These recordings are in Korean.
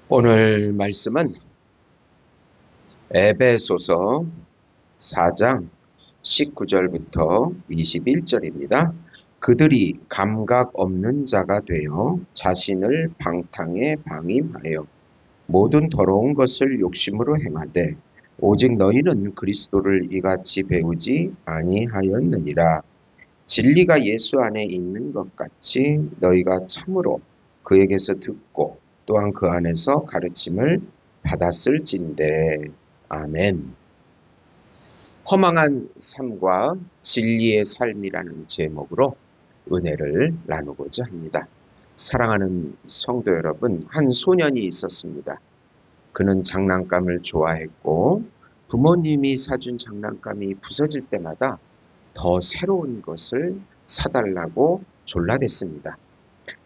오늘 말씀은 에베소서 4장 19절부터 21절입니다. 그들이 감각 없는 자가 되어 자신을 방탕에 방임하여 모든 더러운 것을 욕심으로 행하되 오직 너희는 그리스도를 이같이 배우지 아니하였느니라. 진리가 예수 안에 있는 것 같이 너희가 참으로 그에게서 듣고 또한 그 안에서 가르침을 받았을진대. 아멘. 허망한 삶과 진리의 삶이라는 제목으로 은혜를 나누고자 합니다. 사랑하는 성도 여러분, 한 소년이 있었습니다. 그는 장난감을 좋아했고 부모님이 사준 장난감이 부서질 때마다 더 새로운 것을 사달라고 졸라댔습니다.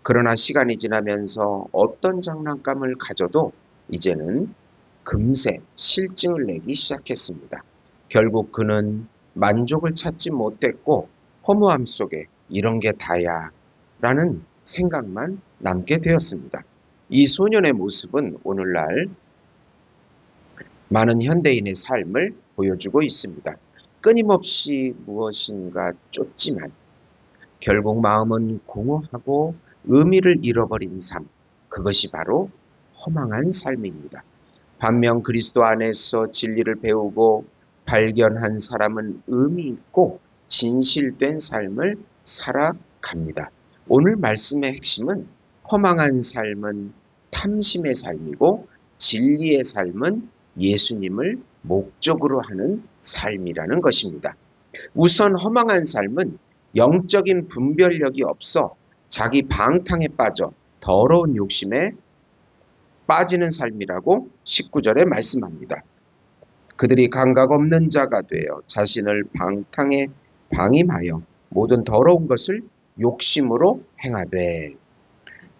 그러나 시간이 지나면서 어떤 장난감을 가져도 이제는 금세 실증을 내기 시작했습니다. 결국 그는 만족을 찾지 못했고 허무함 속에 이런 게 다야 라는 생각만 남게 되었습니다. 이 소년의 모습은 오늘날 많은 현대인의 삶을 보여주고 있습니다. 끊임없이 무엇인가 쫓지만 결국 마음은 공허하고 의미를 잃어버린 삶, 그것이 바로 허망한 삶입니다. 반면 그리스도 안에서 진리를 배우고 발견한 사람은 의미 있고 진실된 삶을 살아갑니다. 오늘 말씀의 핵심은 허망한 삶은 탐심의 삶이고 진리의 삶은 예수님을 목적으로 하는 삶이라는 것입니다. 우선 허망한 삶은 영적인 분별력이 없어 자기 방탕에 빠져 더러운 욕심에 빠지는 삶이라고 19절에 말씀합니다. 그들이 감각 없는 자가 되어 자신을 방탕에 방임하여 모든 더러운 것을 욕심으로 행하되.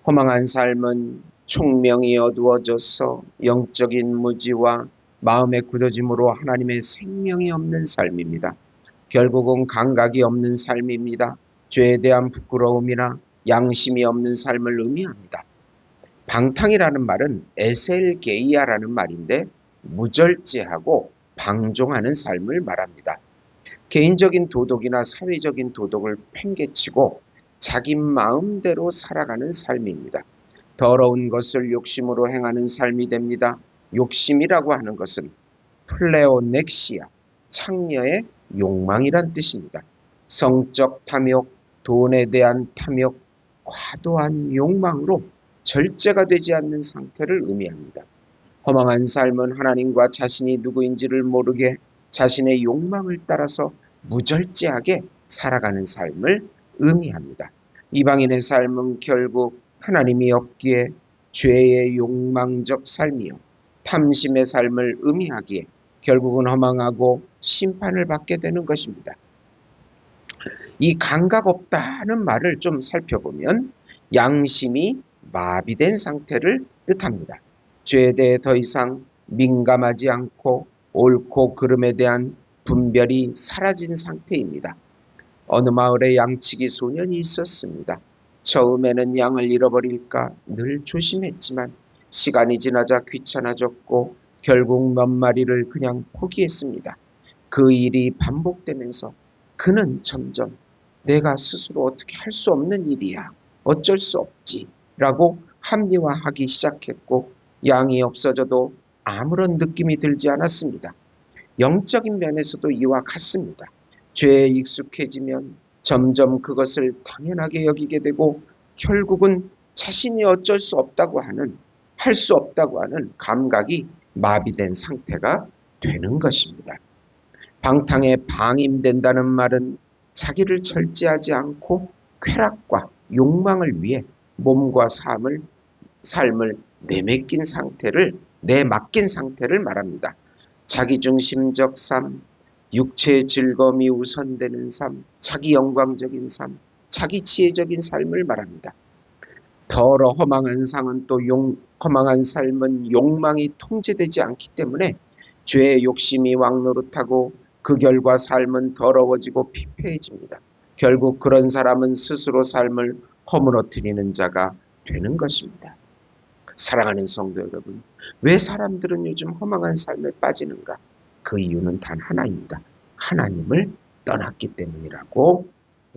허망한 삶은 총명이 어두워져서 영적인 무지와 마음의 굳어짐으로 하나님의 생명이 없는 삶입니다. 결국은 감각이 없는 삶입니다. 죄에 대한 부끄러움이나 양심이 없는 삶을 의미합니다. 방탕이라는 말은 에셀게이아라는 말인데 무절제하고 방종하는 삶을 말합니다. 개인적인 도덕이나 사회적인 도덕을 팽개치고 자기 마음대로 살아가는 삶입니다. 더러운 것을 욕심으로 행하는 삶이 됩니다. 욕심이라고 하는 것은 플레오넥시아, 창녀의 욕망이란 뜻입니다. 성적 탐욕, 돈에 대한 탐욕, 과도한 욕망으로 절제가 되지 않는 상태를 의미합니다. 허망한 삶은 하나님과 자신이 누구인지를 모르게 자신의 욕망을 따라서 무절제하게 살아가는 삶을 의미합니다. 이방인의 삶은 결국 하나님이 없기에 죄의 욕망적 삶이요 탐심의 삶을 의미하기에 결국은 허망하고 심판을 받게 되는 것입니다. 이 감각 없다는 말을 좀 살펴보면 양심이 마비된 상태를 뜻합니다. 죄에 대해 더 이상 민감하지 않고 옳고 그름에 대한 분별이 사라진 상태입니다. 어느 마을에 양치기 소년이 있었습니다. 처음에는 양을 잃어버릴까 늘 조심했지만 시간이 지나자 귀찮아졌고 결국 몇 마리를 그냥 포기했습니다. 그 일이 반복되면서 그는 점점 내가 스스로 어떻게 할 수 없는 일이야. 어쩔 수 없지. 라고 합리화하기 시작했고 양이 없어져도 아무런 느낌이 들지 않았습니다. 영적인 면에서도 이와 같습니다. 죄에 익숙해지면 점점 그것을 당연하게 여기게 되고 결국은 자신이 어쩔 수 없다고 하는, 할 수 없다고 하는 감각이 마비된 상태가 되는 것입니다. 방탕에 방임된다는 말은 자기를 절제하지 않고 쾌락과 욕망을 위해 몸과 삶을 내맡긴 상태를 말합니다. 자기중심적 삶, 육체의 즐거움이 우선되는 삶, 자기 영광적인 삶, 자기 지혜적인 삶을 말합니다. 더러 허망한 삶은 욕망이 통제되지 않기 때문에 죄의 욕심이 왕노릇하고 그 결과 삶은 더러워지고 피폐해집니다. 결국 그런 사람은 스스로 삶을 허물어뜨리는 자가 되는 것입니다. 사랑하는 성도 여러분, 왜 사람들은 요즘 허망한 삶에 빠지는가? 그 이유는 단 하나입니다. 하나님을 떠났기 때문이라고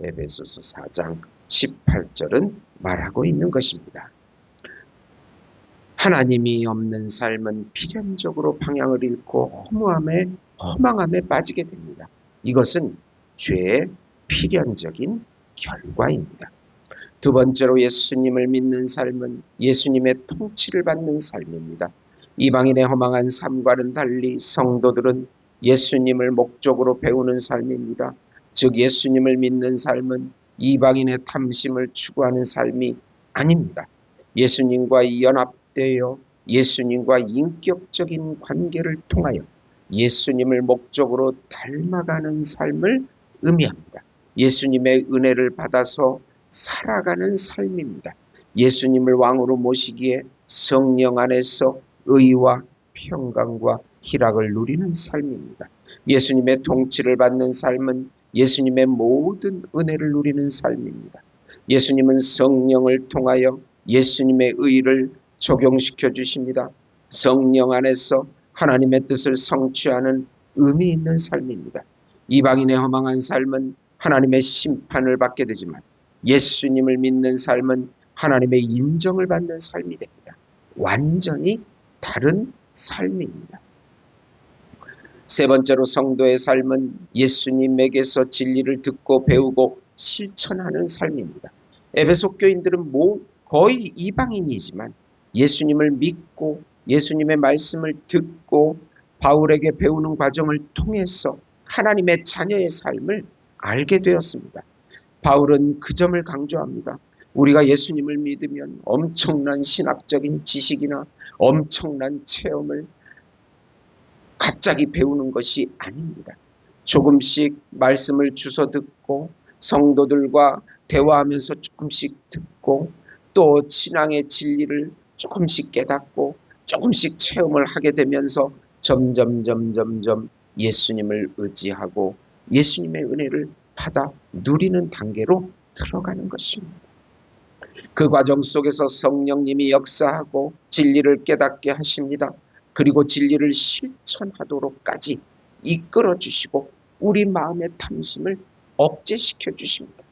에베소서 4장 18절은 말하고 있는 것입니다. 하나님이 없는 삶은 필연적으로 방향을 잃고 허망함에 빠지게 됩니다. 이것은 죄의 필연적인 결과입니다. 두 번째로 예수님을 믿는 삶은 예수님의 통치를 받는 삶입니다. 이방인의 허망한 삶과는 달리 성도들은 예수님을 목적으로 배우는 삶입니다. 즉 예수님을 믿는 삶은 이방인의 탐심을 추구하는 삶이 아닙니다. 예수님과 연합되어 예수님과 인격적인 관계를 통하여 예수님을 목적으로 닮아가는 삶을 의미합니다. 예수님의 은혜를 받아서 살아가는 삶입니다. 예수님을 왕으로 모시기에 성령 안에서 의와 평강과 희락을 누리는 삶입니다. 예수님의 통치를 받는 삶은 예수님의 모든 은혜를 누리는 삶입니다. 예수님은 성령을 통하여 예수님의 의를 적용시켜 주십니다. 성령 안에서 하나님의 뜻을 성취하는 의미 있는 삶입니다. 이방인의 허망한 삶은 하나님의 심판을 받게 되지만 예수님을 믿는 삶은 하나님의 인정을 받는 삶이 됩니다. 완전히 다른 삶입니다. 세 번째로 성도의 삶은 예수님에게서 진리를 듣고 배우고 실천하는 삶입니다. 에베소 교인들은 거의 이방인이지만 예수님을 믿고 예수님의 말씀을 듣고 바울에게 배우는 과정을 통해서 하나님의 자녀의 삶을 알게 되었습니다. 바울은 그 점을 강조합니다. 우리가 예수님을 믿으면 엄청난 신학적인 지식이나 엄청난 체험을 갑자기 배우는 것이 아닙니다. 조금씩 말씀을 주워 듣고 성도들과 대화하면서 조금씩 듣고 또 신앙의 진리를 조금씩 깨닫고 조금씩 체험을 하게 되면서 점점 예수님을 의지하고 예수님의 은혜를 받아 누리는 단계로 들어가는 것입니다. 그 과정 속에서 성령님이 역사하고 진리를 깨닫게 하십니다. 그리고 진리를 실천하도록까지 이끌어 주시고 우리 마음의 탐심을 억제시켜 주십니다.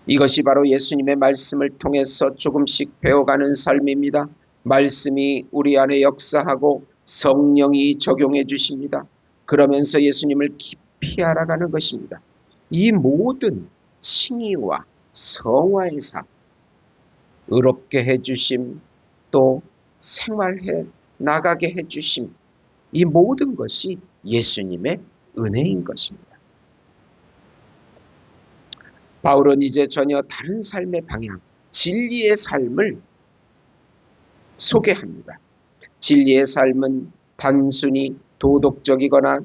이것이 바로 예수님의 말씀을 통해서 조금씩 배워가는 삶입니다. 말씀이 우리 안에 역사하고 성령이 적용해 주십니다. 그러면서 예수님을 깊이 알아가는 것입니다. 이 모든 칭의와 성화의 삶, 의롭게 해주심, 또 생활해 나가게 해주심, 이 모든 것이 예수님의 은혜인 것입니다. 바울은 이제 전혀 다른 삶의 방향, 진리의 삶을 소개합니다. 진리의 삶은 단순히 도덕적이거나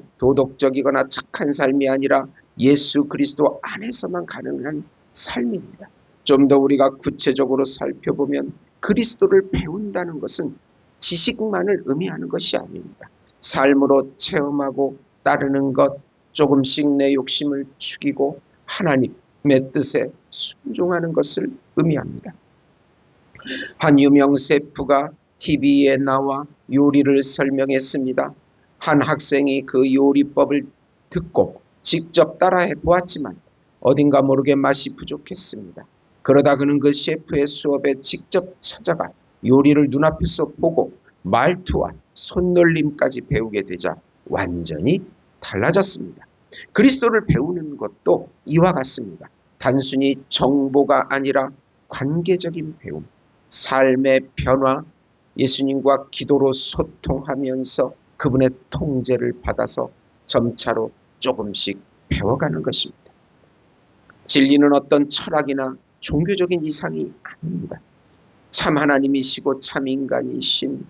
착한 삶이 아니라 예수 그리스도 안에서만 가능한 삶입니다. 좀 더 우리가 구체적으로 살펴보면 그리스도를 배운다는 것은 지식만을 의미하는 것이 아닙니다. 삶으로 체험하고 따르는 것, 조금씩 내 욕심을 죽이고 하나님의 뜻에 순종하는 것을 의미합니다. 한 유명 셰프가 TV에 나와 요리를 설명했습니다. 한 학생이 그 요리법을 듣고 직접 따라해 보았지만 어딘가 모르게 맛이 부족했습니다. 그러다 그는 그 셰프의 수업에 직접 찾아가 요리를 눈앞에서 보고 말투와 손놀림까지 배우게 되자 완전히 달라졌습니다. 그리스도를 배우는 것도 이와 같습니다. 단순히 정보가 아니라 관계적인 배움, 삶의 변화, 예수님과 기도로 소통하면서 그분의 통제를 받아서 점차로 조금씩 배워가는 것입니다. 진리는 어떤 철학이나 종교적인 이상이 아닙니다. 참 하나님이시고 참 인간이신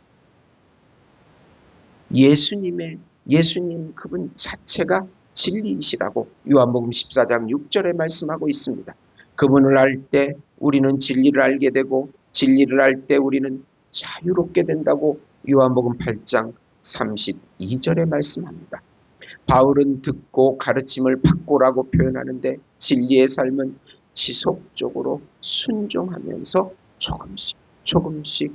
예수님 그분 자체가 진리이시라고 요한복음 14장 6절에 말씀하고 있습니다. 그분을 알 때 우리는 진리를 알게 되고 진리를 알 때 우리는 자유롭게 된다고 요한복음 8장 32절에 말씀합니다. 바울은 듣고 가르침을 받고라고 표현하는데 진리의 삶은 지속적으로 순종하면서 조금씩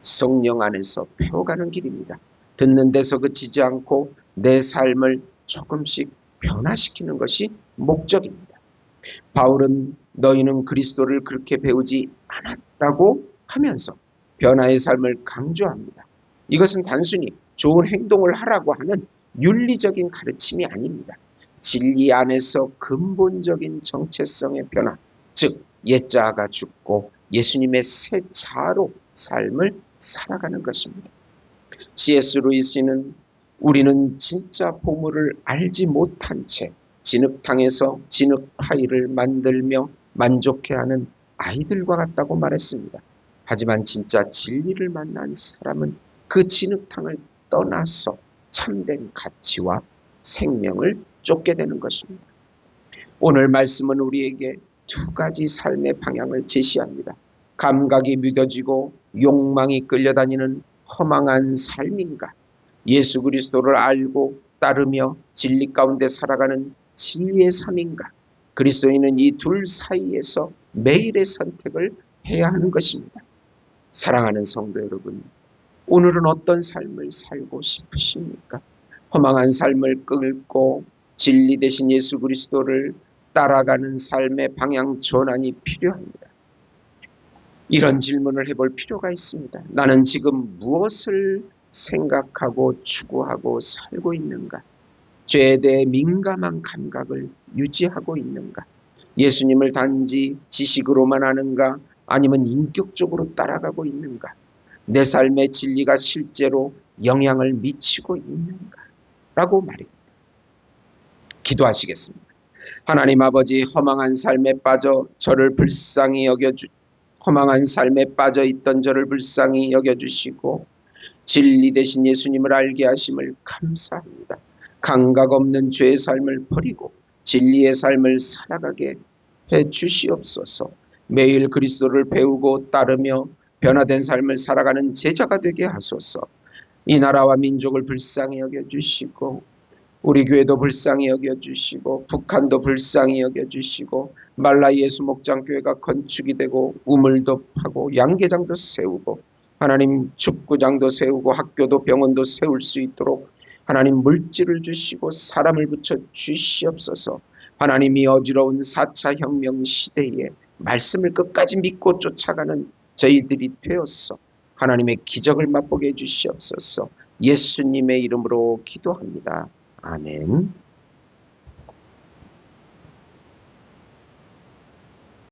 성령 안에서 배워가는 길입니다. 듣는 데서 그치지 않고 내 삶을 조금씩 변화시키는 것이 목적입니다. 바울은 너희는 그리스도를 그렇게 배우지 않았다고 하면서 변화의 삶을 강조합니다. 이것은 단순히 좋은 행동을 하라고 하는 윤리적인 가르침이 아닙니다. 진리 안에서 근본적인 정체성의 변화, 즉 옛자아가 죽고 예수님의 새 자아로 삶을 살아가는 것입니다. C.S. 루이스는 우리는 진짜 보물을 알지 못한 채 진흙탕에서 진흙 파이를 만들며 만족해하는 아이들과 같다고 말했습니다. 하지만 진짜 진리를 만난 사람은 그 진흙탕을 떠나서 참된 가치와 생명을 쫓게 되는 것입니다. 오늘 말씀은 우리에게 두 가지 삶의 방향을 제시합니다. 감각이 믿어지고 욕망이 끌려다니는 허망한 삶인가? 예수 그리스도를 알고 따르며 진리 가운데 살아가는 진리의 삶인가? 그리스도인은 이 둘 사이에서 매일의 선택을 해야 하는 것입니다. 사랑하는 성도 여러분, 오늘은 어떤 삶을 살고 싶으십니까? 허망한 삶을 끊고 진리 되신 예수 그리스도를 따라가는 삶의 방향 전환이 필요합니다. 이런 질문을 해볼 필요가 있습니다. 나는 지금 무엇을 생각하고 추구하고 살고 있는가? 죄에 대해 민감한 감각을 유지하고 있는가? 예수님을 단지 지식으로만 아는가? 아니면 인격적으로 따라가고 있는가? 내 삶의 진리가 실제로 영향을 미치고 있는가? 라고 말입니다. 기도하시겠습니다. 하나님 아버지, 허망한 삶에 빠져 저를 불쌍히 허망한 삶에 빠져 있던 저를 불쌍히 여겨주시고 진리 되신 예수님을 알게 하심을 감사합니다. 감각 없는 죄의 삶을 버리고 진리의 삶을 살아가게 해 주시옵소서. 매일 그리스도를 배우고 따르며 변화된 삶을 살아가는 제자가 되게 하소서. 이 나라와 민족을 불쌍히 여겨주시고 우리 교회도 불쌍히 여겨주시고 북한도 불쌍히 여겨주시고 말라 예수 목장교회가 건축이 되고 우물도 파고 양계장도 세우고 하나님 축구장도 세우고 학교도 병원도 세울 수 있도록 하나님 물질을 주시고 사람을 붙여 주시옵소서. 하나님이 어지러운 4차 혁명 시대에 말씀을 끝까지 믿고 쫓아가는 저희들이 되었어. 하나님의 기적을 맛보게 해주시옵소서. 예수님의 이름으로 기도합니다. 아멘.